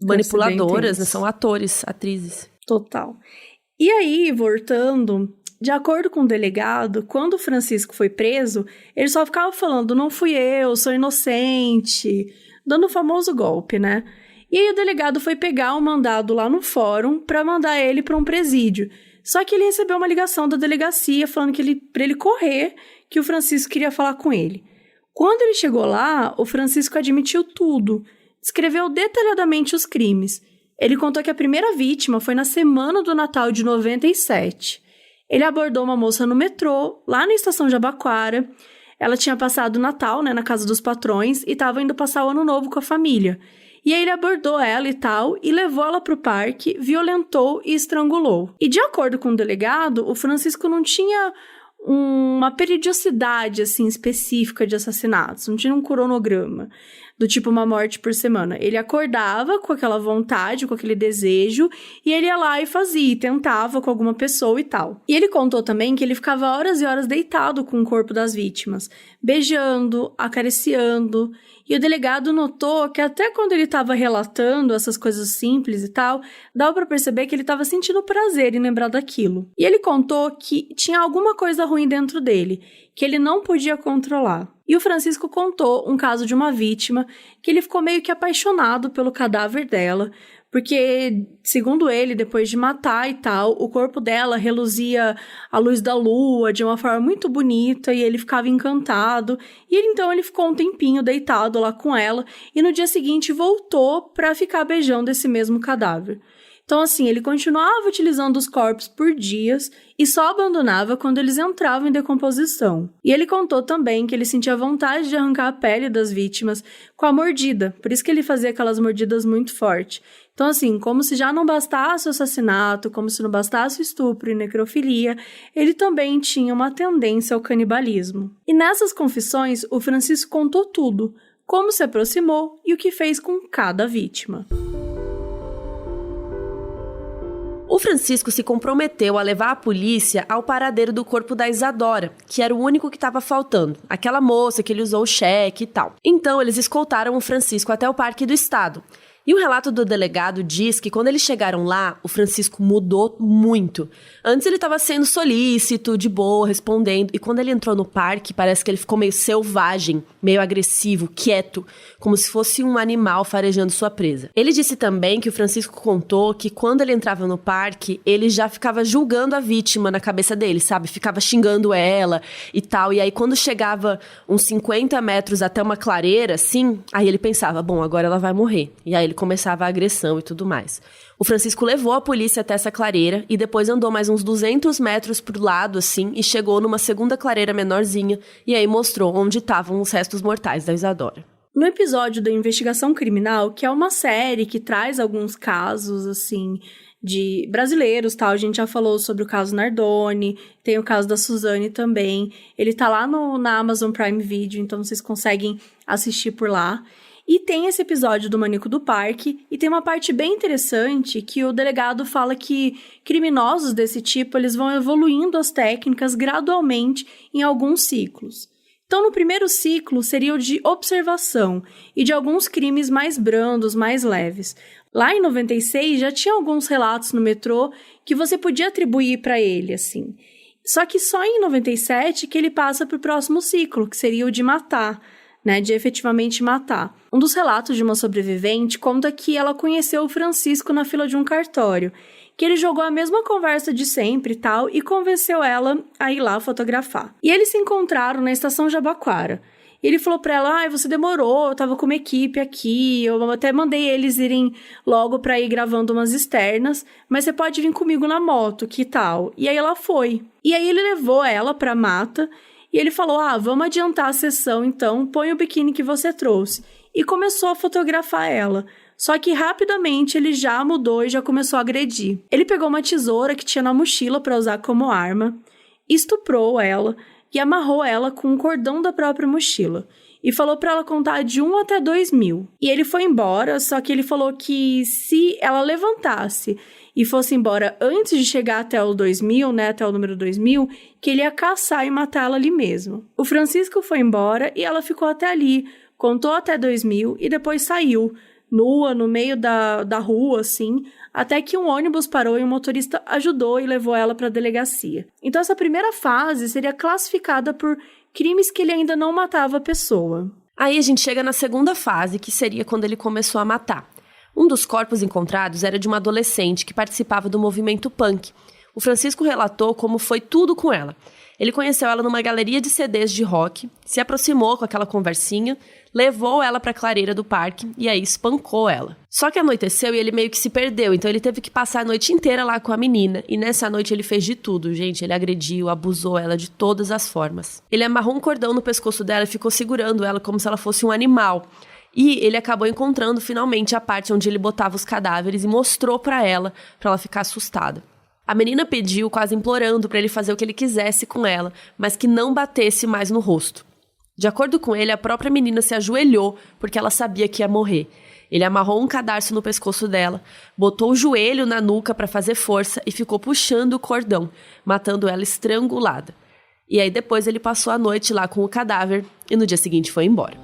Deve manipuladoras, ser né? São atores, atrizes. Total. E aí, voltando, de acordo com o delegado, quando o Francisco foi preso, ele só ficava falando, não fui eu, sou inocente, dando o famoso golpe, né? E aí o delegado foi pegar o mandado lá no fórum pra mandar ele pra um presídio. Só que ele recebeu uma ligação da delegacia falando que pra ele correr, que o Francisco queria falar com ele. Quando ele chegou lá, o Francisco admitiu tudo, descreveu detalhadamente os crimes. Ele contou que a primeira vítima foi na semana do Natal de 97. Ele abordou uma moça no metrô, lá na estação Jabaquara. Ela tinha passado o Natal, né, na casa dos patrões e estava indo passar o Ano Novo com a família. E aí ele abordou ela e tal, e levou ela para o parque, violentou e estrangulou. E de acordo com o delegado, o Francisco não tinha uma periodicidade, assim, específica de assassinatos. Não tinha um cronograma do tipo uma morte por semana. Ele acordava com aquela vontade, com aquele desejo, e ele ia lá e fazia, e tentava com alguma pessoa e tal. E ele contou também que ele ficava horas e horas deitado com o corpo das vítimas, beijando, acariciando. E o delegado notou que até quando ele estava relatando essas coisas simples e tal, dava para perceber que ele estava sentindo prazer em lembrar daquilo. E ele contou que tinha alguma coisa ruim dentro dele, que ele não podia controlar. E o Francisco contou um caso de uma vítima que ele ficou meio que apaixonado pelo cadáver dela, porque, segundo ele, depois de matar e tal, o corpo dela reluzia à luz da lua de uma forma muito bonita e ele ficava encantado. E então ele ficou um tempinho deitado lá com ela e no dia seguinte voltou para ficar beijando esse mesmo cadáver. Então, assim, ele continuava utilizando os corpos por dias e só abandonava quando eles entravam em decomposição. E ele contou também que ele sentia vontade de arrancar a pele das vítimas com a mordida, por isso que ele fazia aquelas mordidas muito fortes. Então, assim, como se já não bastasse o assassinato, como se não bastasse o estupro e necrofilia, ele também tinha uma tendência ao canibalismo. E nessas confissões, o Francisco contou tudo, como se aproximou e o que fez com cada vítima. O Francisco se comprometeu a levar a polícia ao paradeiro do corpo da Isadora, que era o único que estava faltando, aquela moça que ele usou o cheque e tal. Então, eles escoltaram o Francisco até o Parque do Estado. E o relato do delegado diz que quando eles chegaram lá, o Francisco mudou muito. Antes ele estava sendo solícito, de boa, respondendo. E quando ele entrou no parque, parece que ele ficou meio selvagem, meio agressivo, quieto, como se fosse um animal farejando sua presa. Ele disse também que o Francisco contou que quando ele entrava no parque, ele já ficava julgando a vítima na cabeça dele, sabe? Ficava xingando ela e tal. E aí quando chegava uns 50 metros até uma clareira, assim, aí ele pensava, bom, agora ela vai morrer. E aí ele ele começava a agressão e tudo mais. O Francisco levou a polícia até essa clareira e depois andou mais uns 200 metros pro lado, assim, e chegou numa segunda clareira menorzinha e aí mostrou onde estavam os restos mortais da Isadora. No episódio da Investigação Criminal, que é uma série que traz alguns casos, assim, de brasileiros, tal, a gente já falou sobre o caso Nardoni, tem o caso da Suzane também, ele tá lá na Amazon Prime Video, então vocês conseguem assistir por lá. E tem esse episódio do Maníaco do Parque, e tem uma parte bem interessante que o delegado fala que criminosos desse tipo, eles vão evoluindo as técnicas gradualmente em alguns ciclos. Então, no primeiro ciclo, seria o de observação e de alguns crimes mais brandos, mais leves. Lá em 96, já tinha alguns relatos no metrô que você podia atribuir para ele, assim. Só que só em 97 que ele passa para o próximo ciclo, que seria o de matar, né, de efetivamente matar. Um dos relatos de uma sobrevivente conta que ela conheceu o Francisco na fila de um cartório, que ele jogou a mesma conversa de sempre e tal, e convenceu ela a ir lá fotografar. E eles se encontraram na estação Jabaquara. E ele falou pra ela, você demorou, eu tava com uma equipe aqui, eu até mandei eles irem logo pra ir gravando umas externas, mas você pode vir comigo na moto, que tal? E aí ela foi. E aí ele levou ela pra mata, e ele falou, vamos adiantar a sessão então, põe o biquíni que você trouxe. E começou a fotografar ela. Só que rapidamente ele já mudou e já começou a agredir. Ele pegou uma tesoura que tinha na mochila para usar como arma, estuprou ela e amarrou ela com um cordão da própria mochila. E falou para ela contar de 1 até 2.000. E ele foi embora, só que ele falou que se ela levantasse e fosse embora antes de chegar até o 2.000, né, até o número 2.000, que ele ia caçar e matar ela ali mesmo. O Francisco foi embora e ela ficou até ali, contou até 2.000 e depois saiu, nua, no meio da rua, assim, até que um ônibus parou e o motorista ajudou e levou ela para a delegacia. Então, essa primeira fase seria classificada por crimes que ele ainda não matava a pessoa. Aí a gente chega na segunda fase, que seria quando ele começou a matar. Um dos corpos encontrados era de uma adolescente que participava do movimento punk. O Francisco relatou como foi tudo com ela. Ele conheceu ela numa galeria de CDs de rock, se aproximou com aquela conversinha, levou ela pra clareira do parque e aí espancou ela. Só que anoiteceu e ele meio que se perdeu, então ele teve que passar a noite inteira lá com a menina. E nessa noite ele fez de tudo, gente. Ele agrediu, abusou ela de todas as formas. Ele amarrou um cordão no pescoço dela e ficou segurando ela como se ela fosse um animal. E ele acabou encontrando finalmente a parte onde ele botava os cadáveres e mostrou pra ela ficar assustada. A menina pediu, quase implorando pra ele fazer o que ele quisesse com ela, mas que não batesse mais no rosto. De acordo com ele, a própria menina se ajoelhou porque ela sabia que ia morrer. Ele amarrou um cadarço no pescoço dela, botou o joelho na nuca pra fazer força e ficou puxando o cordão, matando ela estrangulada. E aí depois ele passou a noite lá com o cadáver e no dia seguinte foi embora.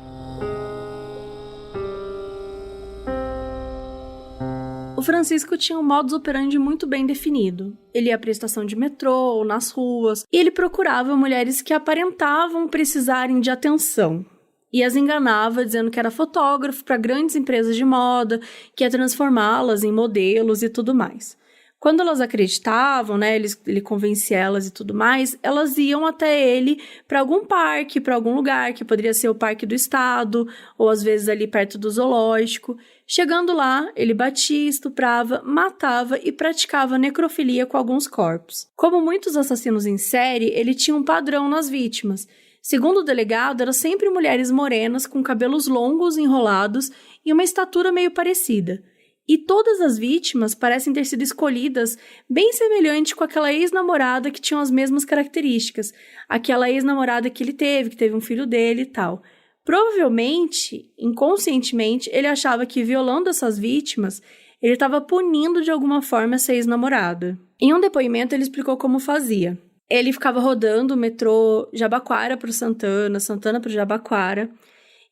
O Francisco tinha um modus operandi muito bem definido. Ele ia para a estação de metrô ou nas ruas, e ele procurava mulheres que aparentavam precisarem de atenção. E as enganava dizendo que era fotógrafo para grandes empresas de moda, que ia transformá-las em modelos e tudo mais. Quando elas acreditavam, né, ele convencia elas e tudo mais, elas iam até ele para algum parque, para algum lugar, que poderia ser o Parque do Estado, ou às vezes ali perto do zoológico. Chegando lá, ele batia, estuprava, matava e praticava necrofilia com alguns corpos. Como muitos assassinos em série, ele tinha um padrão nas vítimas. Segundo o delegado, eram sempre mulheres morenas com cabelos longos, enrolados e uma estatura meio parecida. E todas as vítimas parecem ter sido escolhidas bem semelhante com aquela ex-namorada que tinha as mesmas características. Aquela ex-namorada que ele teve, que teve um filho dele e tal. Provavelmente, inconscientemente, ele achava que violando essas vítimas, ele estava punindo de alguma forma essa ex-namorada. Em um depoimento, ele explicou como fazia. Ele ficava rodando o metrô Jabaquara para o Santana, Santana para o Jabaquara.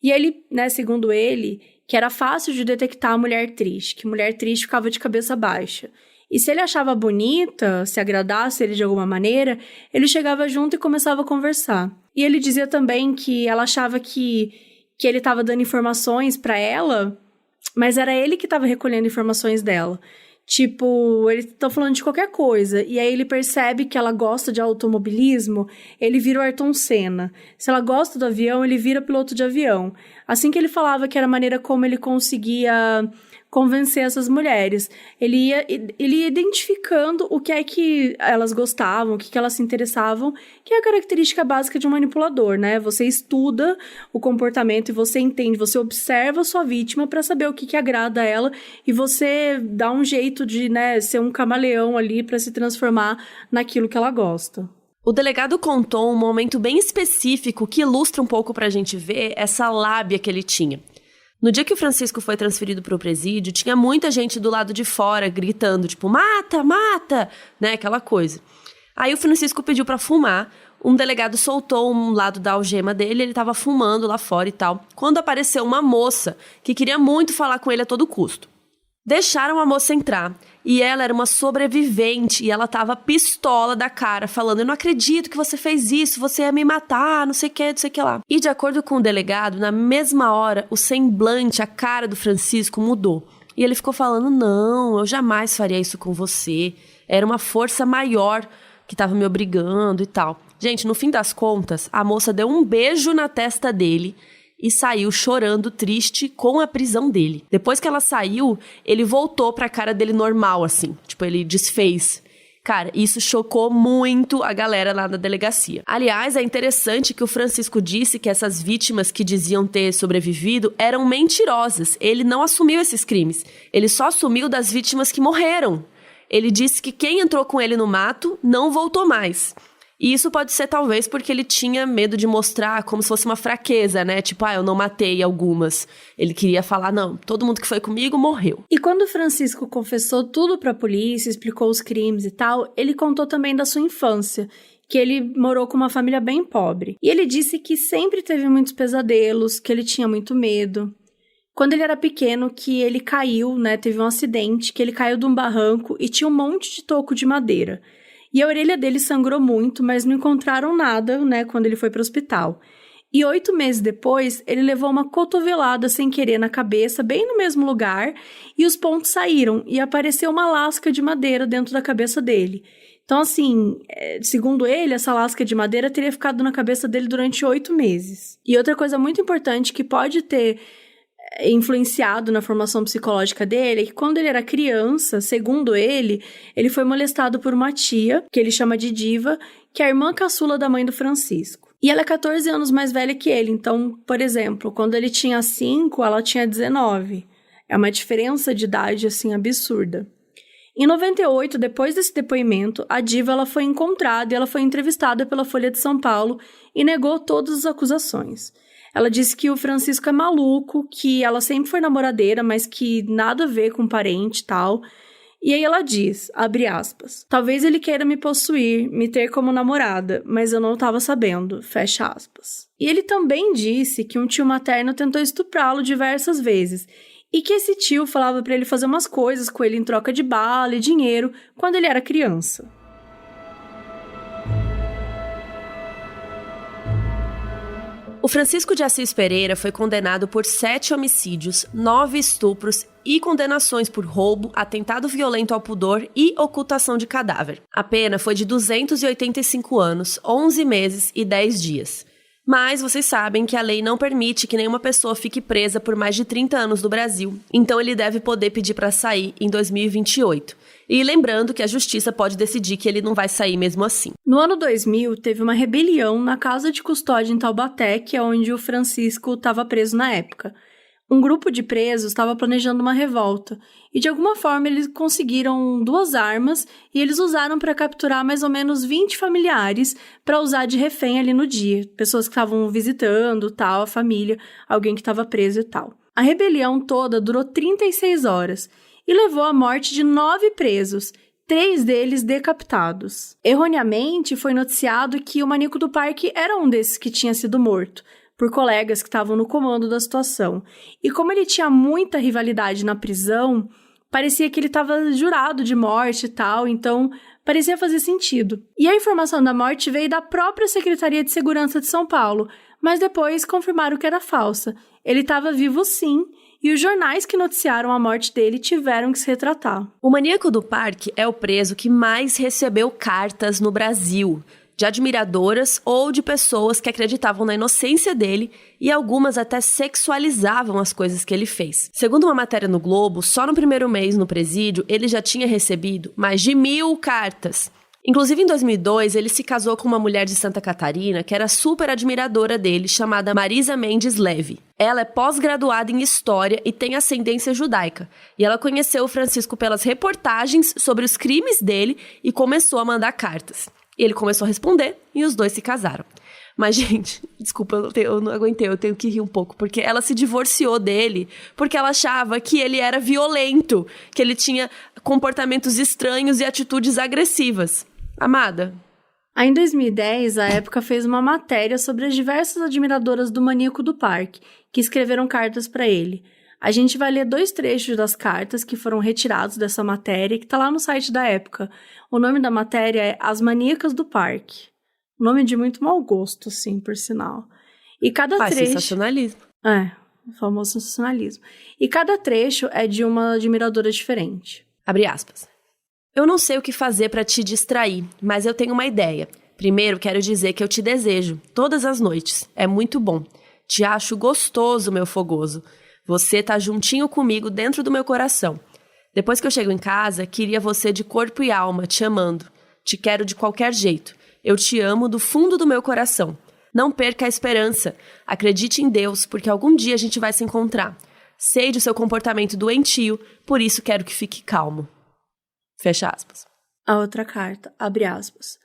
E ele, né, segundo ele, que era fácil de detectar a mulher triste, que mulher triste ficava de cabeça baixa. E se ele achava bonita, se agradasse ele de alguma maneira, ele chegava junto e começava a conversar. E ele dizia também que ela achava que ele estava dando informações para ela, mas era ele que estava recolhendo informações dela. Tipo, eles estão falando de qualquer coisa, e aí ele percebe que ela gosta de automobilismo, ele vira o Ayrton Senna. Se ela gosta do avião, ele vira piloto de avião. Assim que ele falava que era a maneira como ele conseguia convencer essas mulheres. Ele ia identificando o que é que elas gostavam, o que elas se interessavam, que é a característica básica de um manipulador, né? Você estuda o comportamento e você entende, você observa a sua vítima para saber o que agrada a ela e você dá um jeito de, né, ser um camaleão ali para se transformar naquilo que ela gosta. O delegado contou um momento bem específico que ilustra um pouco pra gente ver essa lábia que ele tinha. No dia que o Francisco foi transferido para o presídio, tinha muita gente do lado de fora gritando, tipo, mata, mata, né, aquela coisa. Aí o Francisco pediu para fumar, um delegado soltou um lado da algema dele, ele tava fumando lá fora e tal, quando apareceu uma moça que queria muito falar com ele a todo custo. Deixaram a moça entrar, e ela era uma sobrevivente, e ela tava pistola da cara, falando, eu não acredito que você fez isso, você ia me matar, não sei o que lá. E de acordo com o delegado, na mesma hora, o semblante, a cara do Francisco mudou. E ele ficou falando, não, eu jamais faria isso com você, era uma força maior que tava me obrigando e tal. Gente, no fim das contas, a moça deu um beijo na testa dele, e saiu chorando, triste, com a prisão dele. Depois que ela saiu, ele voltou pra cara dele normal, assim. Tipo, ele desfez. Cara, isso chocou muito a galera lá na delegacia. Aliás, é interessante que o Francisco disse que essas vítimas que diziam ter sobrevivido eram mentirosas. Ele não assumiu esses crimes. Ele só assumiu das vítimas que morreram. Ele disse que quem entrou com ele no mato não voltou mais. E isso pode ser talvez porque ele tinha medo de mostrar como se fosse uma fraqueza, né? Tipo, eu não matei algumas. Ele queria falar, não, todo mundo que foi comigo morreu. E quando o Francisco confessou tudo pra polícia, explicou os crimes e tal, ele contou também da sua infância, que ele morou com uma família bem pobre. E ele disse que sempre teve muitos pesadelos, que ele tinha muito medo. Quando ele era pequeno, que ele caiu, né? Teve um acidente, que ele caiu de um barranco e tinha um monte de toco de madeira. E a orelha dele sangrou muito, mas não encontraram nada, né, quando ele foi para o hospital. E 8 meses depois, ele levou uma cotovelada sem querer na cabeça, bem no mesmo lugar, e os pontos saíram, e apareceu uma lasca de madeira dentro da cabeça dele. Então, assim, segundo ele, essa lasca de madeira teria ficado na cabeça dele durante 8 meses. E outra coisa muito importante que pode ter influenciado na formação psicológica dele é que quando ele era criança, segundo ele foi molestado por uma tia, que ele chama de Diva, que é a irmã caçula da mãe do Francisco. E ela é 14 anos mais velha que ele, então, por exemplo, quando ele tinha 5, ela tinha 19. É uma diferença de idade, assim, absurda. Em 98, depois desse depoimento, a Diva ela foi encontrada e ela foi entrevistada pela Folha de São Paulo e negou todas as acusações. Ela disse que o Francisco é maluco, que ela sempre foi namoradeira, mas que nada a ver com parente e tal. E aí ela diz, abre aspas, talvez ele queira me possuir, me ter como namorada, mas eu não estava sabendo, fecha aspas. E ele também disse que um tio materno tentou estuprá-lo diversas vezes, e que esse tio falava para ele fazer umas coisas com ele em troca de bala e dinheiro quando ele era criança. O Francisco de Assis Pereira foi condenado por 7 homicídios, 9 estupros e condenações por roubo, atentado violento ao pudor e ocultação de cadáver. A pena foi de 285 anos, 11 meses e 10 dias. Mas vocês sabem que a lei não permite que nenhuma pessoa fique presa por mais de 30 anos no Brasil, então ele deve poder pedir para sair em 2028. E lembrando que a justiça pode decidir que ele não vai sair mesmo assim. No ano 2000, teve uma rebelião na casa de custódia em Taubaté, que é onde o Francisco estava preso na época. Um grupo de presos estava planejando uma revolta, e de alguma forma eles conseguiram 2 armas e eles usaram para capturar mais ou menos 20 familiares para usar de refém ali no dia. Pessoas que estavam visitando, tal, a família, alguém que estava preso e tal. A rebelião toda durou 36 horas. E levou à morte de 9 presos, 3 deles decapitados. Erroneamente, foi noticiado que o maníaco do parque era um desses que tinha sido morto, por colegas que estavam no comando da situação. E como ele tinha muita rivalidade na prisão, parecia que ele estava jurado de morte e tal, então parecia fazer sentido. E a informação da morte veio da própria Secretaria de Segurança de São Paulo, mas depois confirmaram que era falsa. Ele estava vivo sim, e os jornais que noticiaram a morte dele tiveram que se retratar. O maníaco do parque é o preso que mais recebeu cartas no Brasil. de admiradoras ou de pessoas que acreditavam na inocência dele e algumas até sexualizavam as coisas que ele fez. Segundo uma matéria no Globo, só no primeiro mês no presídio, ele já tinha recebido mais de 1.000 cartas. Inclusive, em 2002, ele se casou com uma mulher de Santa Catarina que era super admiradora dele, chamada Marisa Mendes Leve. Ela é pós-graduada em História e tem ascendência judaica. E ela conheceu o Francisco pelas reportagens sobre os crimes dele e começou a mandar cartas. E ele começou a responder e os dois se casaram. Mas, gente, desculpa, eu não aguentei, eu tenho que rir um pouco, porque ela se divorciou dele porque ela achava que ele era violento, que ele tinha comportamentos estranhos e atitudes agressivas. Amada? Aí, em 2010, a Época fez uma matéria sobre as diversas admiradoras do Maníaco do Parque, que escreveram cartas para ele. A gente vai ler 2 trechos das cartas que foram retirados dessa matéria, que tá lá no site da Época. O nome da matéria é As Maníacas do Parque. Nome de muito mau gosto, sim, por sinal. E cada trecho... sensacionalismo. O famoso sensacionalismo. E cada trecho é de uma admiradora diferente. Abre aspas. Eu não sei o que fazer para te distrair, mas eu tenho uma ideia. Primeiro, quero dizer que eu te desejo, todas as noites. É muito bom. Te acho gostoso, meu fogoso. Você tá juntinho comigo dentro do meu coração. Depois que eu chego em casa, queria você de corpo e alma, te amando. Te quero de qualquer jeito. Eu te amo do fundo do meu coração. Não perca a esperança. Acredite em Deus, porque algum dia a gente vai se encontrar. Sei do seu comportamento doentio, por isso quero que fique calmo. Fecha aspas. A outra carta, abre aspas.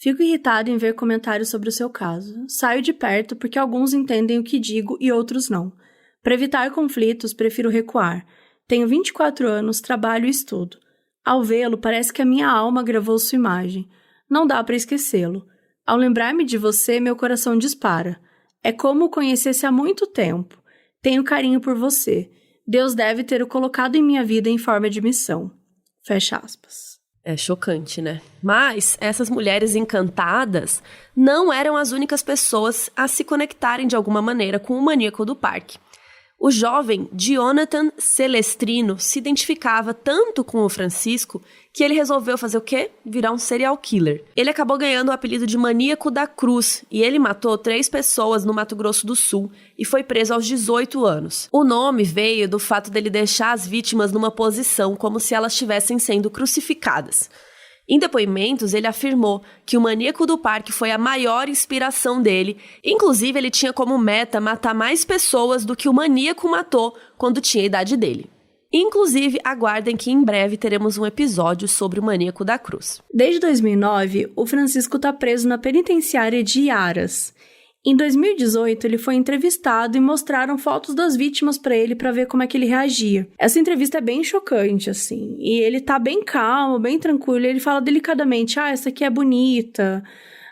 Fico irritado em ver comentários sobre o seu caso. Saio de perto porque alguns entendem o que digo e outros não. Para evitar conflitos, prefiro recuar. Tenho 24 anos, trabalho e estudo. Ao vê-lo, parece que a minha alma gravou sua imagem. Não dá para esquecê-lo. Ao lembrar-me de você, meu coração dispara. É como o conhecesse há muito tempo. Tenho carinho por você. Deus deve ter o colocado em minha vida em forma de missão. Fecha aspas. É chocante, né? Mas essas mulheres encantadas não eram as únicas pessoas a se conectarem de alguma maneira com o Maníaco do Parque. O jovem Jonathan Celestrino se identificava tanto com o Francisco que ele resolveu fazer o quê? Virar um serial killer. Ele acabou ganhando o apelido de Maníaco da Cruz e ele matou 3 pessoas no Mato Grosso do Sul e foi preso aos 18 anos. O nome veio do fato dele deixar as vítimas numa posição como se elas estivessem sendo crucificadas. Em depoimentos, ele afirmou que o Maníaco do Parque foi a maior inspiração dele. Inclusive, ele tinha como meta matar mais pessoas do que o maníaco matou quando tinha a idade dele. Inclusive, aguardem que em breve teremos um episódio sobre o Maníaco da Cruz. Desde 2009, o Francisco está preso na penitenciária de Iaras. Em 2018, ele foi entrevistado e mostraram fotos das vítimas para ele para ver como é que ele reagia. Essa entrevista é bem chocante, assim. E ele tá bem calmo, bem tranquilo. Ele fala delicadamente, essa aqui é bonita.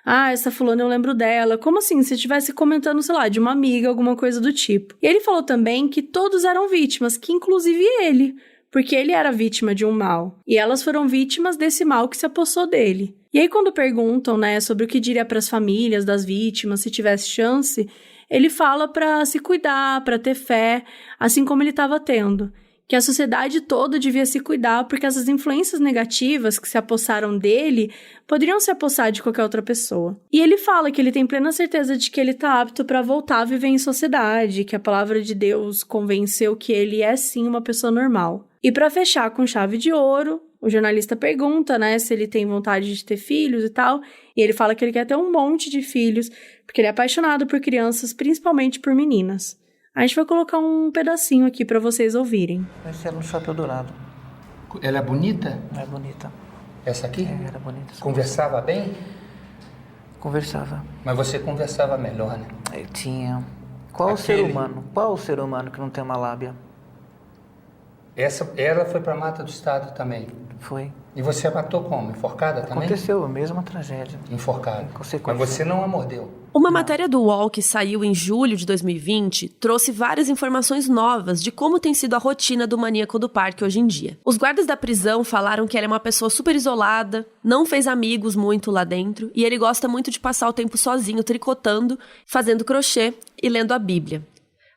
Essa fulana eu lembro dela. Como assim? Se estivesse comentando, sei lá, de uma amiga, alguma coisa do tipo. E ele falou também que todos eram vítimas, que inclusive ele. Porque ele era vítima de um mal. E elas foram vítimas desse mal que se apossou dele. E aí, quando perguntam, sobre o que diria para as famílias das vítimas, se tivesse chance, ele fala para se cuidar, para ter fé, assim como ele estava tendo. Que a sociedade toda devia se cuidar, porque essas influências negativas que se apossaram dele poderiam se apossar de qualquer outra pessoa. E ele fala que ele tem plena certeza de que ele está apto para voltar a viver em sociedade, que a palavra de Deus convenceu que ele é sim uma pessoa normal. E para fechar com chave de ouro, o jornalista pergunta, se ele tem vontade de ter filhos e tal, e ele fala que ele quer ter um monte de filhos, porque ele é apaixonado por crianças, principalmente por meninas. A gente vai colocar um pedacinho aqui pra vocês ouvirem. Esse era um chapéu dourado. Ela é bonita? É bonita. Essa aqui? Era bonita. Conversava bem? Conversava. Mas você conversava melhor, né? Eu tinha. Qual o ser humano que não tem uma lábia? Ela foi pra Mata do Estado também? Foi. E você a matou como? Enforcada também? Aconteceu a mesma tragédia. Enforcada. Mas você não a mordeu? Uma matéria do UOL que saiu em julho de 2020 trouxe várias informações novas de como tem sido a rotina do Maníaco do Parque hoje em dia. Os guardas da prisão falaram que ele é uma pessoa super isolada, não fez amigos muito lá dentro, e ele gosta muito de passar o tempo sozinho tricotando, fazendo crochê e lendo a Bíblia.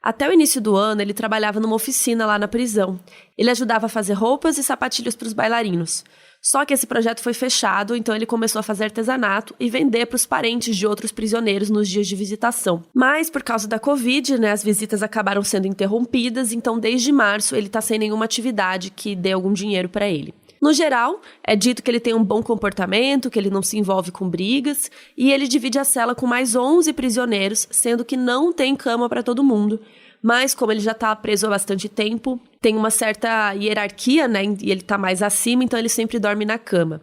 Até o início do ano, ele trabalhava numa oficina lá na prisão. Ele ajudava a fazer roupas e sapatilhas para os bailarinos. Só que esse projeto foi fechado, então ele começou a fazer artesanato e vender para os parentes de outros prisioneiros nos dias de visitação. Mas, por causa da Covid, né, as visitas acabaram sendo interrompidas, então desde março ele está sem nenhuma atividade que dê algum dinheiro para ele. No geral, é dito que ele tem um bom comportamento, que ele não se envolve com brigas, e ele divide a cela com mais 11 prisioneiros, sendo que não tem cama para todo mundo. Mas, como ele já está preso há bastante tempo, tem uma certa hierarquia, né? E ele está mais acima, então ele sempre dorme na cama.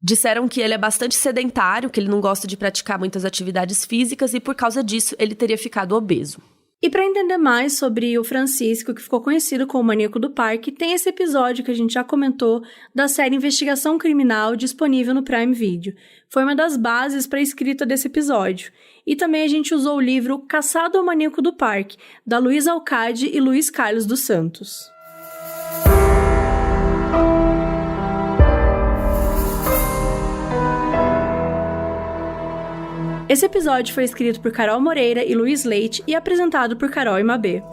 Disseram que ele é bastante sedentário, que ele não gosta de praticar muitas atividades físicas e, por causa disso, ele teria ficado obeso. E para entender mais sobre o Francisco, que ficou conhecido como o Maníaco do Parque, tem esse episódio que a gente já comentou da série Investigação Criminal, disponível no Prime Video. Foi uma das bases para a escrita desse episódio. E também a gente usou o livro Caçado ao Maníaco do Parque, da Luísa Alcade e Luiz Carlos dos Santos. Esse episódio foi escrito por Carol Moreira e Luiz Leite e apresentado por Carol e Mabê.